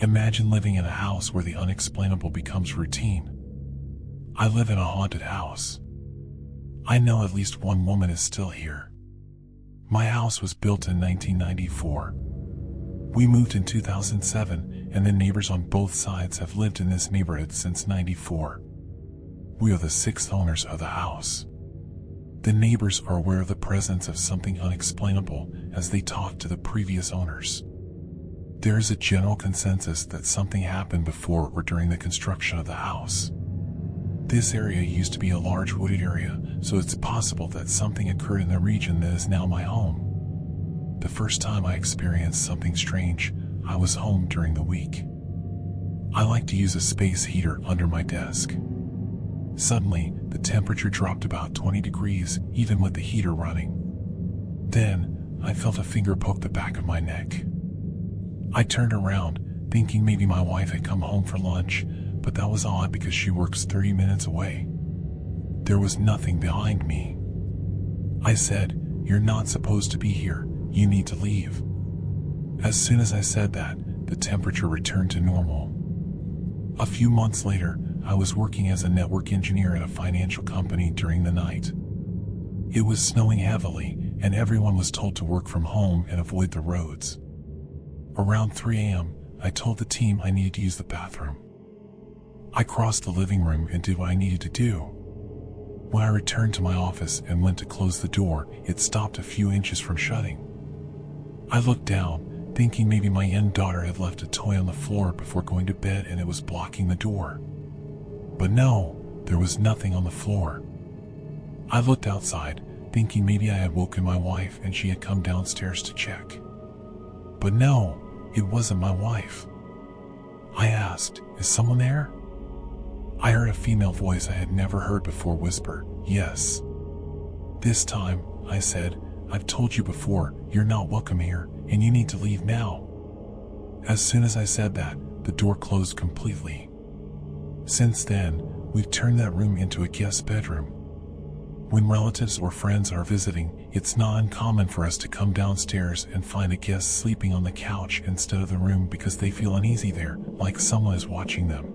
Imagine living in a house where the unexplainable becomes routine. I live in a haunted house. I know at least one woman is still here. My house was built in 1994. We moved in 2007, and the neighbors on both sides have lived in this neighborhood since '94. We are the sixth owners of the house. The neighbors are aware of the presence of something unexplainable as they talk to the previous owners. There is a general consensus that something happened before or during the construction of the house. This area used to be a large wooded area, so it's possible that something occurred in the region that is now my home. The first time I experienced something strange, I was home during the week. I like to use a space heater under my desk. Suddenly, the temperature dropped about 20 degrees, even with the heater running. Then, I felt a finger poke the back of my neck. I turned around, thinking maybe my wife had come home for lunch, but that was odd because she works 30 minutes away. There was nothing behind me. I said, "You're not supposed to be here, you need to leave." As soon as I said that, the temperature returned to normal. A few months later, I was working as a network engineer at a financial company during the night. It was snowing heavily, and everyone was told to work from home and avoid the roads. Around 3 a.m., I told the team I needed to use the bathroom. I crossed the living room and did what I needed to do. When I returned to my office and went to close the door, it stopped a few inches from shutting. I looked down, thinking maybe my young daughter had left a toy on the floor before going to bed and it was blocking the door. But no, there was nothing on the floor. I looked outside, thinking maybe I had woken my wife and she had come downstairs to check. But no, it wasn't my wife. I asked, "Is someone there?" I heard a female voice I had never heard before whisper, "Yes." This time, I said, "I've told you before, you're not welcome here, and you need to leave now." As soon as I said that, the door closed completely. Since then, we've turned that room into a guest bedroom. When relatives or friends are visiting, it's not uncommon for us to come downstairs and find a guest sleeping on the couch instead of the room because they feel uneasy there, like someone is watching them.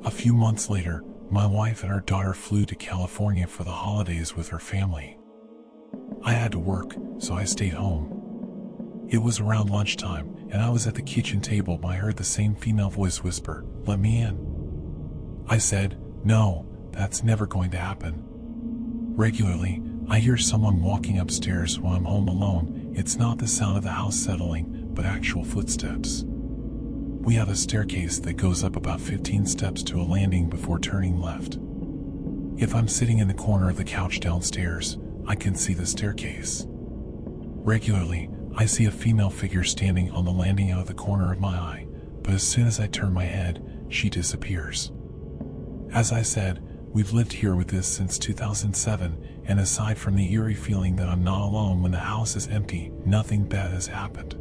A few months later, my wife and our daughter flew to California for the holidays with her family. I had to work, so I stayed home. It was around lunchtime, and I was at the kitchen table when I heard the same female voice whisper, "Let me in." I said, "No, that's never going to happen." Regularly, I hear someone walking upstairs when I'm home alone. It's not the sound of the house settling, but actual footsteps. We have a staircase that goes up about 15 steps to a landing before turning left. If I'm sitting in the corner of the couch downstairs, I can see the staircase. Regularly, I see a female figure standing on the landing out of the corner of my eye, but as soon as I turn my head, she disappears. As I said, we've lived here with this since 2007, and aside from the eerie feeling that I'm not alone when the house is empty, nothing bad has happened.